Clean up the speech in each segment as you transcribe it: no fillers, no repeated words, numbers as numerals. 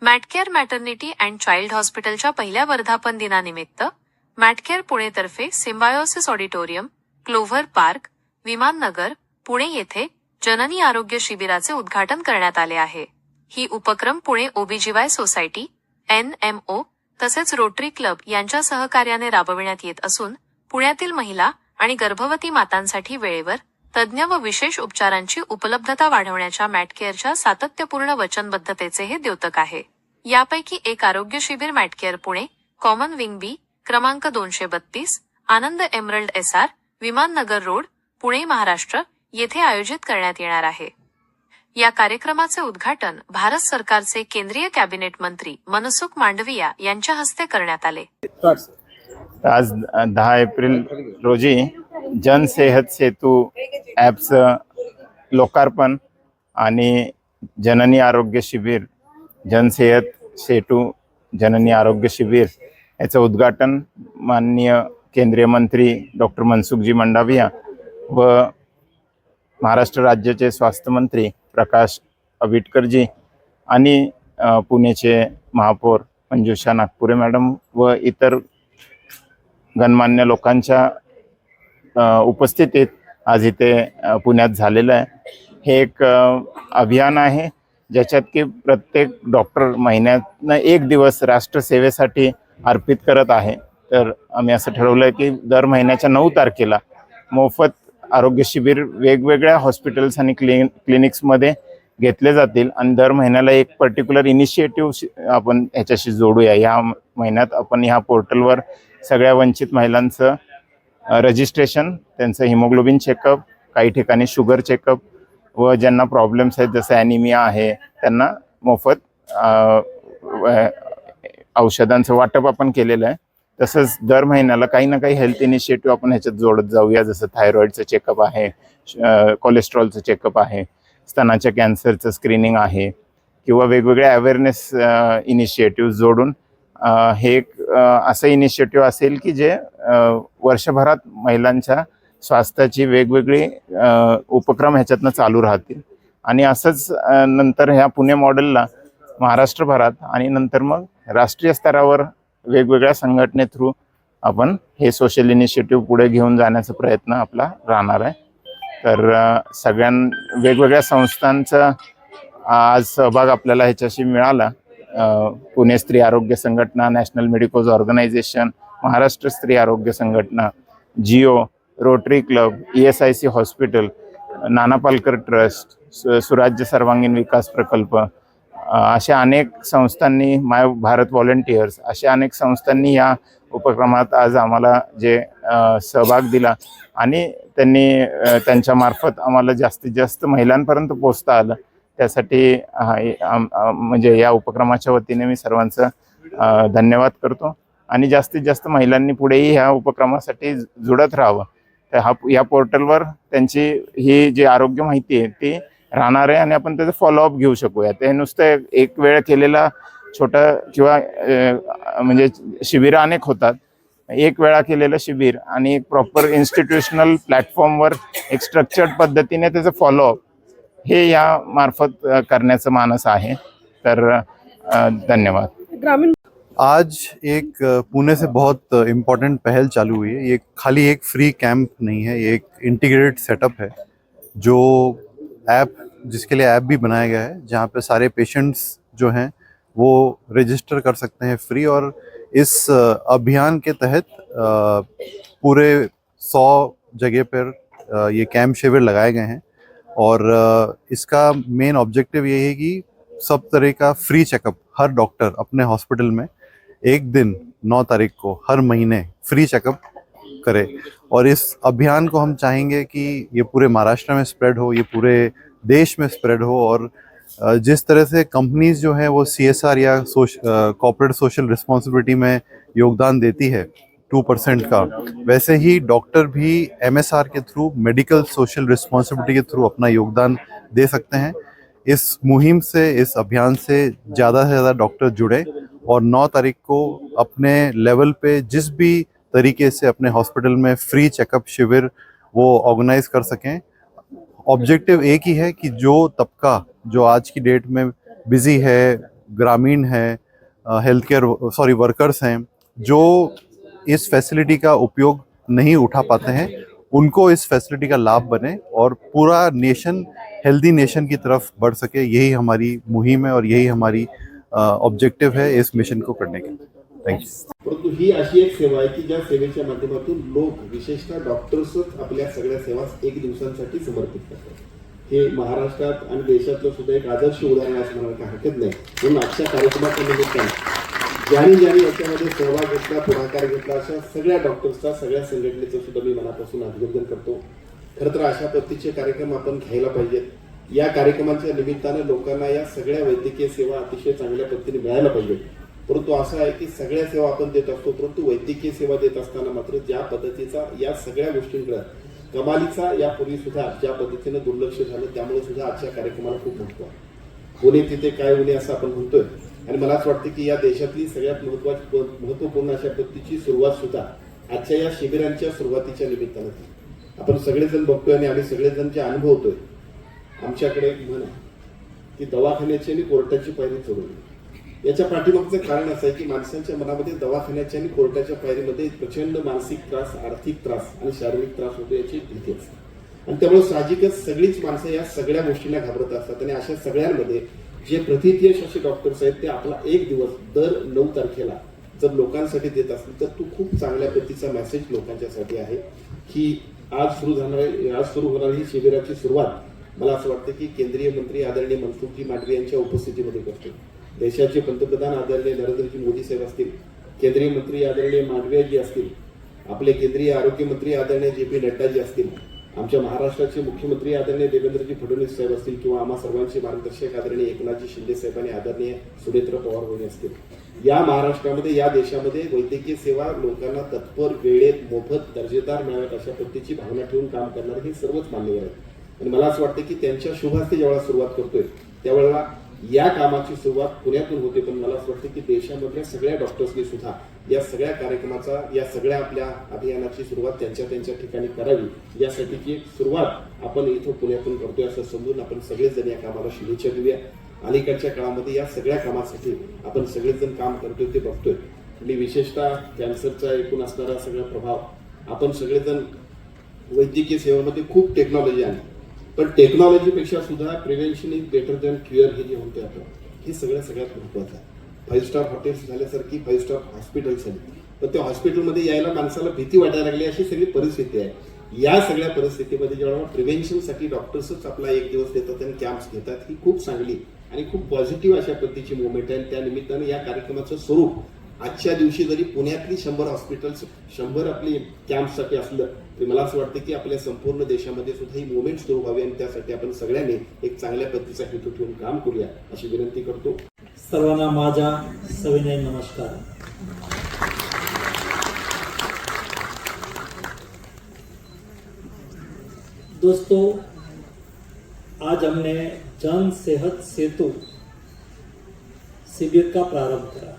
मॅटकेअर maternity and child हॉस्पिटलच्या पहिल्या वर्धापन दिनानिमित्त मॅटकेअर पुणेतर्फे Symbiosis auditorium, clover park, Vimannagar, Pune येथे जननी आरोग्य शिबिराचे उद्घाटन करण्यात आले आहे. ही उपक्रम पुणे ओबीजीवाय सोसायटी, NMO तसेच रोटरी क्लब यांच्या सहकार्याने राबविण्यात येत असून पुण्यातील महिला आणि गर्भवती मातांसाठी वेळेवर तज्ज्ञ व विशेष उपचारांची उपलब्धता वाढवण्याच्या मॅटकेअरच्या सातत्यपूर्ण वचनबद्धतेचे हे द्योतक आहे. यापैकी एक आरोग्य शिबिर Matcare Pune, common wing B, क्रमांक 232, Anand Emerald SR, Vimannagar road, Pune Maharashtra येथे आयोजित करण्यात येणार आहे. या कार्यक्रमाचे उद्घाटन भारत सरकारचे केंद्रीय कॅबिनेट मंत्री मनसुख मांडविया यांच्या हस्ते करण्यात आले. आज 10 एप्रिल रोजी जन सेहत सेतू ॲपचं लोकार्पण आणि जननी आरोग्य शिबिर, जन सेहत सेतू जननी आरोग्य शिबिर याचं उद्घाटन माननीय केंद्रीय मंत्री डॉक्टर मनसुखजी मांडविया व महाराष्ट्र राज्याचे स्वास्थ्य मंत्री प्रकाश आंबेडकरजी आणि पुणेचे महापौर मंजुषा नागपुरे मॅडम व इतर गणमान्य लोकांच्या उपस्थितीत आज इथे पुण्यात झालेलं आहे. हे एक अभियान आहे ज्याच्यात की प्रत्येक डॉक्टर महिन्यातनं एक दिवस राष्ट्रसेवेसाठी अर्पित करत आहे. तर आम्ही असं ठरवलं आहे की दर महिन्याच्या 9 तारखेला मोफत आरोग्य शिबिर वेगवेगळ्या हॉस्पिटल्स आणि क्लिनिक्समध्ये घेतले जातील आणि दर महिन्याला एक पर्टिक्युलर इनिशिएटिव्ह आपण ह्याच्याशी जोडूया. या महिन्यात आपण ह्या पोर्टलवर सगळ्या वंचित महिलांचं रजिस्ट्रेशन, त्यांचं हिमोग्लोबिन चेकअप, काही ठिकाणी शुगर चेकअप व ज्यांना प्रॉब्लेम्स आहेत जसं ॲनिमिया आहे त्यांना मोफत औषधांचं वाटप आपण केलेलं आहे. तसंच दर महिन्याला काही ना काही हेल्थ इनिशिएटिव्ह आपण ह्याच्यात जोडत जाऊया. जसं थायरॉईडचं चेकअप आहे, कोलेस्ट्रॉलचं चेकअप आहे, स्तनाच्या कॅन्सरचं स्क्रीनिंग आहे किंवा वेगवेगळ्या अवेअरनेस इनिशिएटिव्ह जोडून हे एक असं इनिशिएटिव्ह असेल की जे वर्षभरात महिलांच्या स्वास्थ्याची वेगवेगळी उपक्रम ह्याच्यातनं चालू राहतील. आणि असंच नंतर ह्या पुणे मॉडेलला महाराष्ट्रभरात आणि नंतर मग राष्ट्रीय स्तरावर वेगवेगळ्या संघटने थ्रू आपण हे सोशल इनिशिएटिव्ह पुढे घेऊन जाण्याचा प्रयत्न आपला राहणार आहे. तर वेगवेगळ्या संस्थांचा आज सहभाग आपल्याला ह्याच्याशी मिळाला. पुणे स्त्री आरोग्य संघटना, national medicos organisation, Maharashtra Stree Aarogya Sanghatana, Jio, rotary club, ESIC hospital, Nana Palkar trust, Surajya Sarvangin विकास प्रकल्प, अशा अनेक संस्थांनी, माय भारत व्हॉलंटियर्स, अशा अनेक संस्थांनी या उपक्रमात आज आम्हाला जे सहभाग दिला आणि त्यांनी त्यांच्यामार्फत आम्हाला जास्तीत जास्त महिलांपर्यंत पोहोचता आलं. त्यासाठी म्हणजे या उपक्रमाच्या वतीने मी सर्वांचं धन्यवाद करतो आणि जास्तीत जास्त महिलांनी पुढेही ह्या उपक्रमासाठी जुडत राहावं. तर या पोर्टलवर त्यांची ही जी आरोग्य माहिती आहे ती राहणार आहे आणि आपण त्याचं फॉलोअप घेऊ शकूया. ते नुसतं एक वेळ केलेला छोटा किंवा म्हणजे शिबिरं अनेक होतात. एक वेळा केलेलं शिबिर आणि एक प्रॉपर इन्स्टिट्यूशनल प्लॅटफॉर्मवर एक स्ट्रक्चर्ड पद्धतीने त्याचं फॉलोअप हे या मार्फत करण्याचं मानस आहे. तर धन्यवाद. आज एक पुणे से बहुत इम्पोर्टेंट पहल चालू हुई है. ये खाली एक फ्री कैंप नहीं है, ये एक इंटीग्रेटेड सेटअप है जो ऐप, जिसके लिए ऐप भी बनाया गया है जहाँ पे सारे पेशेंट्स जो हैं वो रजिस्टर कर सकते हैं फ्री. और इस अभियान के तहत पूरे 100 जगह पर ये कैंप शिविर लगाए गए हैं और इसका मेन ऑब्जेक्टिव ये है कि सब तरह का फ्री चेकअप हर डॉक्टर अपने हॉस्पिटल में एक दिन 9 तारीख को हर महीने फ्री चेकअप करे. और इस अभियान को हम चाहेंगे कि ये पूरे महाराष्ट्र में स्प्रेड हो, ये पूरे देश में स्प्रेड हो. और जिस तरह से कंपनीज जो हैं वो CSR या कॉर्पोरेट सोशल रिस्पॉन्सिबिलिटी में योगदान देती है 2% का, वैसे ही डॉक्टर भी MSR के थ्रू, मेडिकल सोशल रिस्पॉन्सिबिलिटी के थ्रू अपना योगदान दे सकते हैं. इस मुहिम से, इस अभियान से ज़्यादा से ज़्यादा डॉक्टर जुड़े और 9 तारीख को अपने लेवल पे जिस भी तरीके से अपने हॉस्पिटल में फ्री चेकअप शिविर वो ऑर्गेनाइज कर सकें. ऑब्जेक्टिव एक ही है कि जो तबका जो आज की डेट में बिजी है, ग्रामीण हैं, हेल्थ केयर वर्कर्स हैं जो इस फैसिलिटी का उपयोग नहीं उठा पाते हैं, उनको इस फैसिलिटी का लाभ बने और पूरा नेशन हेल्दी नेशन की तरफ बढ़ सके। यही हमारी मुहिम है और यही हमारी ऑब्जेक्टिव है इस मिशन को करने के। Thank you. परंतु ही अशी एक सेवा आहे की ज्या सेवेच्या माध्यमातून लोक विशेषतः डॉक्टर्सच आपल्या सगळ्या सेवा एक दिवसांसाठी समर्पित करतात। हे महाराष्ट्रात आणि देशातलं सुद्धा एक आदर्श उदाहरण आहे असं म्हणायला हरकत नाही। म्हणून आजच्या कार्यक्रमाच्या निमित्ताने ज्यांनी याच्यामध्ये सहभाग घेतला, पुढाकार घेतला, अशा सगळ्या डॉक्टर्सचा, सगळ्या संघटनेचं सुद्धा मी मनापासून अभिनंदन करतो। खरं तर अशा पद्धतीचे कार्यक्रम आपण घ्यायला पाहिजेत। या कार्यक्रमाच्या निमित्ताने लोकांना या सगळ्या वैद्यकीय सेवा अतिशय चांगल्या पद्धतीने मिळायला पाहिजेत। परंतु असं आहे की सगळ्या सेवा आपण देत असतो, परंतु वैद्यकीय सेवा देत असताना मात्र ज्या पद्धतीचा या सगळ्या गोष्टींकडे कमालीचा यापूर्वी सुद्धा ज्या पद्धतीने दुर्लक्ष झालं, त्यामुळे सुद्धा आजच्या कार्यक्रमाला खूप महत्व आहे। होणे तिथे काय होणे असं आपण म्हणतोय आणि मला असं वाटतं की या देशातली सगळ्यात महत्वपूर्ण अशा पद्धतीची सुरुवात सुद्धा आजच्या या शिबिरांच्या सुरुवातीच्या निमित्तानं आपण सगळेजण बघतोय आणि आम्ही सगळेजण जे अनुभवतोय। आमच्याकडे एक म्हण आहे की दवाखान्याची आणि कोर्टाची पायरी चढवली। याच्या पाठीमागचं कारण असं आहे की माणसांच्या मनामध्ये दवाखान्याच्या आणि कोर्टाच्या पायरीमध्ये प्रचंड मानसिक त्रास, आर्थिक त्रास आणि शारीरिक त्रास होतो याची भीती असते आणि त्यामुळे साहजिकच सगळीच माणसं या सगळ्या गोष्टींना घाबरत असतात आणि अशा सगळ्यांमध्ये जे प्रथितयश असे डॉक्टर्स आहेत ते आपला एक दिवस दर 9 तारखेला जर लोकांसाठी देत असतील तर तो खूप चांगल्या पद्धतीचा मेसेज लोकांच्यासाठी आहे की आज सुरू होणारी ही शिबिराची सुरुवात मला असं वाटतं की केंद्रीय मंत्री आदरणीय मनसुखजी मांडवीय यांच्या उपस्थितीमध्ये करतो। देशाचे पंतप्रधान आदरणीय नरेंद्रजी मोदी साहेब असतील, केंद्रीय मंत्री आदरणीय मांडवीयजी असतील, आपले केंद्रीय आरोग्य मंत्री आदरणीय JP नड्डाजी असतील, आमच्या महाराष्ट्राचे मुख्यमंत्री आदरणीय देवेंद्रजी फडणवीस साहेब असतील किंवा आम्हा सर्वांचे मार्गदर्शक आदरणीय एकनाथजी शिंदे साहेब आणि आदरणीय सुनेत्र पवार वहिनी असतील, या महाराष्ट्रामध्ये या देशामध्ये वैद्यकीय सेवा लोकांना तत्पर, वेळेत, मोफत, दर्जेदार मिळाव्यात अशा पद्धतीची भावना ठेवून काम करणारे हे सर्वच मान्यवर आहेत आणि मला असं वाटतं की त्यांच्या शुभ हस्ते जेव्हा सुरुवात करतोय त्यावेळेला या कामाची सुरुवात पुण्यातून होते, पण मला असं वाटतं की देशामधल्या सगळ्या डॉक्टर्सनी सुद्धा या सगळ्या कार्यक्रमाचा, या सगळ्या आपल्या अभियानाची सुरुवात त्यांच्या ठिकाणी करावी। यासाठीची एक सुरुवात आपण इथं पुण्यातून करतोय असं समजून आपण सगळेजण या कामाला शुभेच्छा देऊया। अलीकडच्या काळामध्ये या सगळ्या कामासाठी आपण सगळेजण काम करतोय ते बघतोय आणि विशेषतः कॅन्सरचा एकूण असणारा सगळा प्रभाव आपण सगळेजण वैद्यकीय सेवेमध्ये खूप टेक्नॉलॉजी आली, पण टेक्नॉलॉजीपेक्षा सुद्धा prevention is better than cure हे जे म्हणतोय आपण, हे सगळ्यात महत्वाचं आहे। 5 स्टार हॉटेल्स झाल्यासारखी 5 स्टार हॉस्पिटल्स झाली, पण त्या हॉस्पिटलमध्ये यायला माणसाला भीती वाटायला लागली अशी सगळी परिस्थिती आहे। या सगळ्या परिस्थितीमध्ये जेव्हा प्रिव्हेन्शनसाठी डॉक्टर्सच आपला एक दिवस देतात आणि कॅम्प्स घेतात, ही खूप चांगली आणि खूप पॉझिटिव्ह अशा पद्धतीची मुवमेंट आहे। त्या निमित्ताने या कार्यक्रमाचं स्वरूप आजच्या दिवशी जरी पुण्यातली 100 हॉस्पिटल्स 100 आपली कॅम्पसाठी असलं तरी मला असं वाटतं की आपल्या संपूर्ण देशामध्ये सुद्धा ही मुवमेंट सुरू व्हावी आणि त्यासाठी आपण सगळ्यांनी एक चांगल्या पद्धतीचा हेतू ठेवून काम करूया अशी विनंती करतो। सर्वांना माझा सविनय नमस्कार। दोस्तों, आज हमने जन सेहत सेतु शिविर का प्रारंभ करा।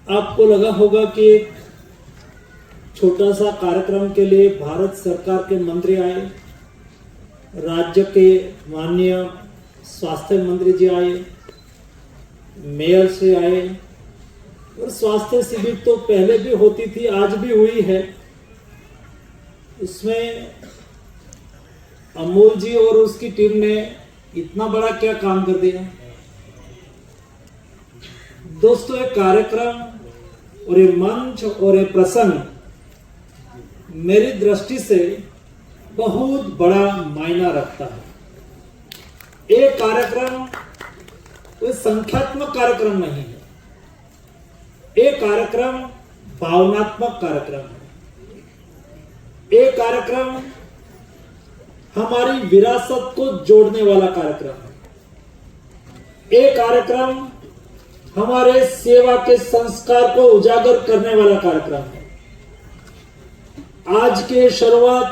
आपको लगा होगा कि एक छोटा सा कार्यक्रम के लिए भारत सरकार के मंत्री आए, राज्य के माननीय स्वास्थ्य मंत्री जी आए, मेयर से आए और स्वास्थ्य शिविर तो पहले भी होती थी, आज भी हुई है। उसमें अमोल जी और उसकी टीम ने इतना बड़ा क्या काम कर दिया। दोस्तों, एक कार्यक्रम और ये मंच और ये प्रसंग मेरी दृष्टि से बहुत बड़ा मायना रखता है। ये कार्यक्रम कोई संख्यात्मक कार्यक्रम नहीं है, ये कार्यक्रम भावनात्मक कार्यक्रम है। ये कार्यक्रम हमारी विरासत को जोड़ने वाला कार्यक्रम है। ये कार्यक्रम हमारे सेवा के संस्कार को उजागर करने वाला कार्यक्रम है। आज के शुरुआत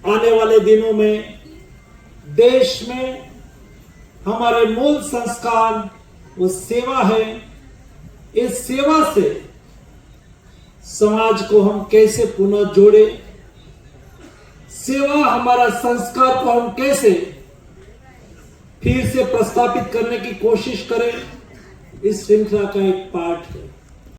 आने वाले दिनों में देश में हमारे मूल संस्कार वो सेवा है। इस सेवा से समाज को हम कैसे पुनः जोड़े, सेवा हमारा संस्कार को हम कैसे फिर से प्रस्थापित करने की कोशिश करें, इस श्रृंखला का एक पार्ट है।